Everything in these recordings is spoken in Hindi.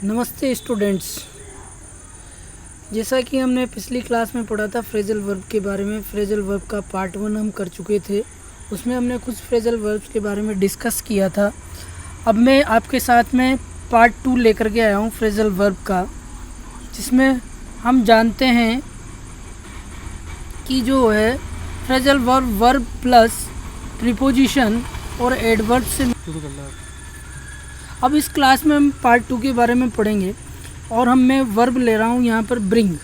नमस्ते स्टूडेंट्स। जैसा कि हमने पिछली क्लास में पढ़ा था फ्रेजल वर्ब के बारे में। फ्रेजल वर्ब का पार्ट 1 हम कर चुके थे। उसमें हमने कुछ फ्रेजल वर्ब्स के बारे में डिस्कस किया था। अब मैं आपके साथ में पार्ट 2 लेकर के आया हूँ फ्रेजल वर्ब का, जिसमें हम जानते हैं कि जो है phrasal verb verb plus preposition और एडवर्ब से। अब इस क्लास में हम पार्ट 2 के बारे में पढ़ेंगे और मैं वर्ब ले रहा हूँ यहाँ पर ब्रिंग।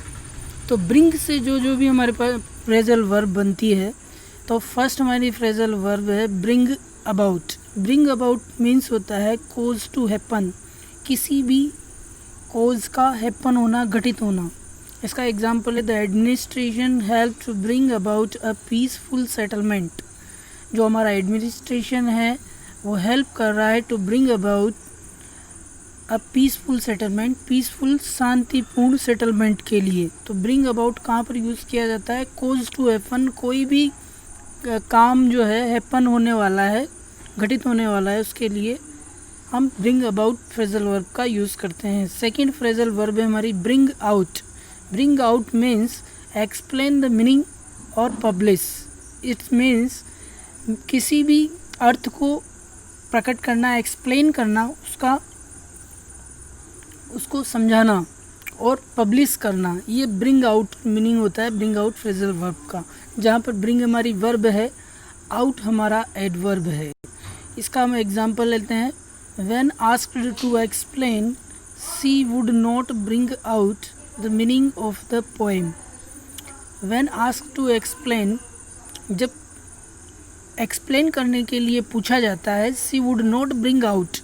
तो ब्रिंग से जो भी हमारे पास फ्रेजल वर्ब बनती है, तो फर्स्ट हमारी फ्रेजल वर्ब है bring about. Bring about means होता है कोज टू हैपन, किसी भी कोज का हैपन होना, घटित होना। इसका एग्जाम्पल है the administration help to bring about a peaceful settlement. जो हमारा एडमिनिस्ट्रेशन है वो हेल्प कर रहा है to bring about a peaceful settlement, peaceful शांतिपूर्ण सेटलमेंट के लिए। तो ब्रिंग अबाउट कहाँ पर यूज़ किया जाता है? कोज टू हैपन, कोई भी काम जो है हैपन होने वाला है, घटित होने वाला है, उसके लिए हम ब्रिंग अबाउट फ्रेजल वर्ब का यूज़ करते हैं। सेकेंड फ्रेजल वर्ब है हमारी bring out. Bring out means explain the meaning और पब्लिश। इट मीन्स किसी भी अर्थ को प्रकट करना, एक्सप्लेन करना, उसको समझाना और पब्लिश करना, ये ब्रिंग आउट मीनिंग होता है ब्रिंग आउट फ्रेजल वर्ब का। जहाँ पर ब्रिंग हमारी वर्ब है, आउट हमारा एडवर्ब है। इसका हम एग्जांपल लेते हैं। When asked to explain she would not bring out the meaning of the poem. When asked to explain, जब एक्सप्लेन करने के लिए पूछा जाता है, she would not bring out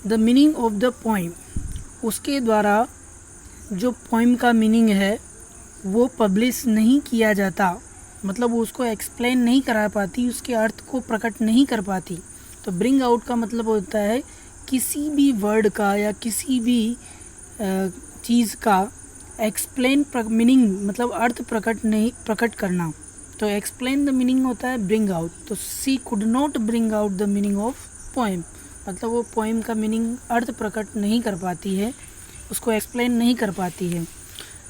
the meaning of the poem, उसके द्वारा जो पोएम का मीनिंग है वो पब्लिश नहीं किया जाता, मतलब वो उसको एक्सप्लेन नहीं करा पाती, उसके अर्थ को प्रकट नहीं कर पाती। तो ब्रिंग आउट का मतलब होता है किसी भी वर्ड का या किसी भी चीज़ का एक्सप्लेन मीनिंग, मतलब अर्थ प्रकट करना। तो एक्सप्लेन द मीनिंग होता है ब्रिंग आउट। तो she could not bring out the meaning of poem, मतलब वो पोएम का मीनिंग, अर्थ प्रकट नहीं कर पाती है, उसको एक्सप्लेन नहीं कर पाती है।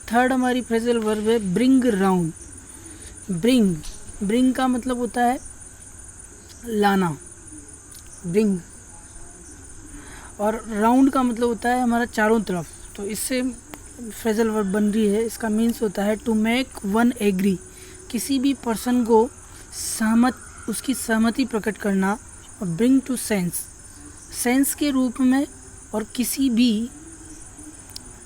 थर्ड हमारी फ्रेजल वर्ब है ब्रिंग राउंड। ब्रिंग का मतलब होता है लाना, ब्रिंग, और राउंड का मतलब होता है हमारा चारों तरफ। तो इससे फ्रेजल वर्ब बन रही है। इसका मीन्स होता है टू मेक वन एग्री, किसी भी पर्सन को उसकी सहमति प्रकट करना। और ब्रिंग टू सेंस के रूप में, और किसी भी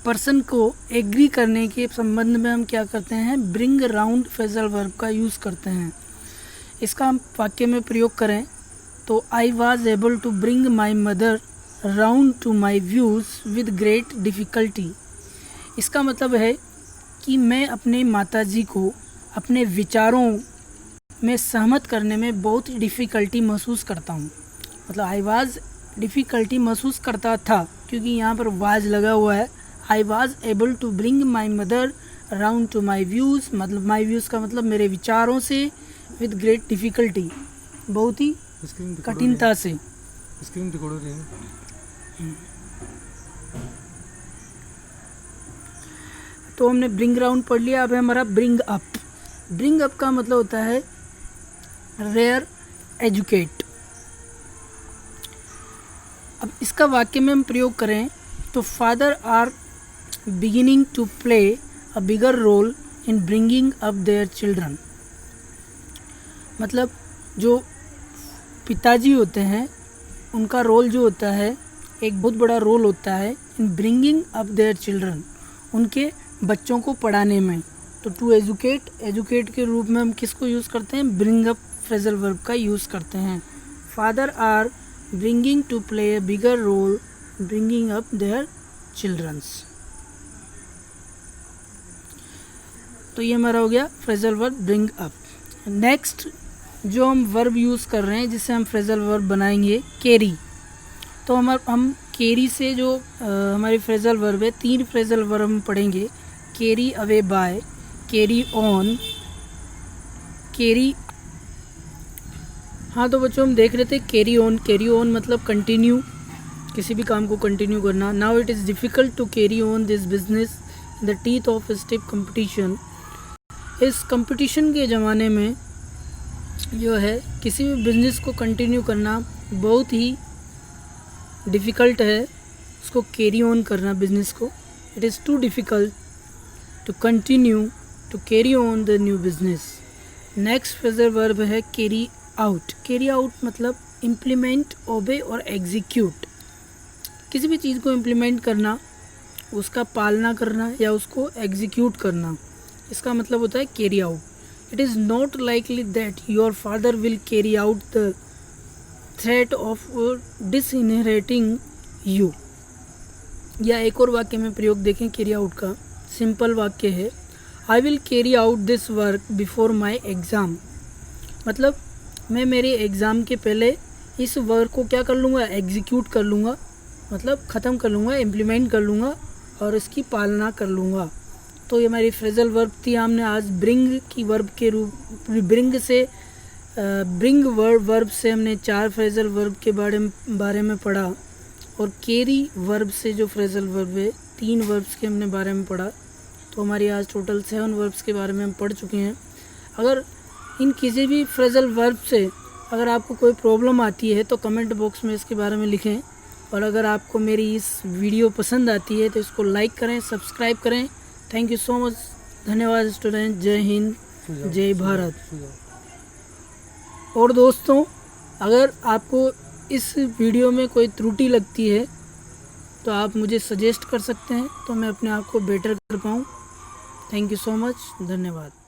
पर्सन को एग्री करने के संबंध में हम क्या करते हैं? ब्रिंग राउंड फ्रेजल वर्ब का यूज़ करते हैं। इसका हम वाक्य में प्रयोग करें तो I was able to bring my mother round to my views with great difficulty. इसका मतलब है कि मैं अपने माताजी को अपने विचारों में सहमत करने में बहुत डिफ़िकल्टी महसूस करता हूँ। मतलब आई वाज डिफ़िकल्टी महसूस करता था, क्योंकि यहाँ पर वाज लगा हुआ है। I was able to bring my mother round to my views, मतलब माई व्यूज़ का मतलब मेरे विचारों से, विद ग्रेट डिफ़िकल्टी, बहुत ही कठिनता से। स्क्रीन रिकॉर्ड हो रही है। तो हमने ब्रिंग राउंड पढ़ लिया। अब है हमारा ब्रिंग अप। ब्रिंग अप का मतलब होता है रेयर एजुकेट। अब इसका वाक्य में हम प्रयोग करें तो father are beginning to play a bigger role in bringing up their children. मतलब जो पिताजी होते हैं उनका रोल जो होता है, एक बहुत बड़ा रोल होता है इन ब्रिंगिंग अप देयर चिल्ड्रन, उनके बच्चों को पढ़ाने में। तो टू एजुकेट के रूप में हम किसको यूज़ करते हैं? ब्रिंग अप फ्रेजल वर्ब का यूज़ करते हैं। Father are bringing to play a bigger role bringing up their childrens. तो ये हमारा हो गया phrasal verb bring up. Next जो हम वर्ब यूज़ कर रहे हैं, जिससे हम फ्रेजल वर्ब बनाएंगे, कैरी। तो हम कैरी से जो हमारी फ्रेजल वर्ब है, 3 फ्रेजल वर्ब हम पढ़ेंगे। Carry away by, carry on, carry. हाँ तो बच्चों हम देख रहे थे कैरी ऑन मतलब कंटिन्यू, किसी भी काम को कंटिन्यू करना। Now it is difficult to carry on this business in the teeth of stiff competition. इस कंपटीशन के ज़माने में जो है किसी भी बिज़नेस को कंटिन्यू करना बहुत ही डिफ़िकल्ट है, उसको कैरी ऑन करना बिज़नेस को। It is too difficult to continue to carry on the new business. Next phrasal verb है कैरी आउट। कैरी आउट मतलब इम्प्लीमेंट, ओबे और एग्जीक्यूट। किसी भी चीज़ को इम्प्लीमेंट करना, उसका पालना करना या उसको एग्जीक्यूट करना, इसका मतलब होता है carry out. It is not likely that your father will carry out the threat of disinheriting you. या एक और वाक्य में प्रयोग देखें कैरी आउट का। सिंपल वाक्य है, I will carry out this work before my exam. मतलब मैं मेरे एग्ज़ाम के पहले इस वर्क को क्या कर लूँगा, एग्जीक्यूट कर लूँगा, मतलब ख़त्म कर लूँगा, इम्प्लीमेंट कर लूँगा और इसकी पालना कर लूँगा। तो ये हमारी फ्रेजल वर्ब थी। हमने आज ब्रिंग की वर्ब के रूप ब्रिंग वर्ब से हमने 4 फ्रेजल वर्ब के बारे में पढ़ा और कैरी वर्ब से जो फ्रेजल वर्ब है 3 वर्ब्स के हमने बारे में पढ़ा। तो हमारी आज टोटल 7 वर्ब्स के बारे में हम पढ़ चुके हैं। अगर इन किसी भी फ्रेजल वर्ब से अगर आपको कोई प्रॉब्लम आती है तो कमेंट बॉक्स में इसके बारे में लिखें। और अगर आपको मेरी इस वीडियो पसंद आती है तो इसको लाइक करें, सब्सक्राइब करें। Thank you so much. धन्यवाद स्टूडेंट। जय हिंद, जय भारत। और दोस्तों, अगर आपको इस वीडियो में कोई त्रुटि लगती है तो आप मुझे सजेस्ट कर सकते हैं तो मैं अपने आप को बेटर कर पाऊँ। Thank you so much. धन्यवाद।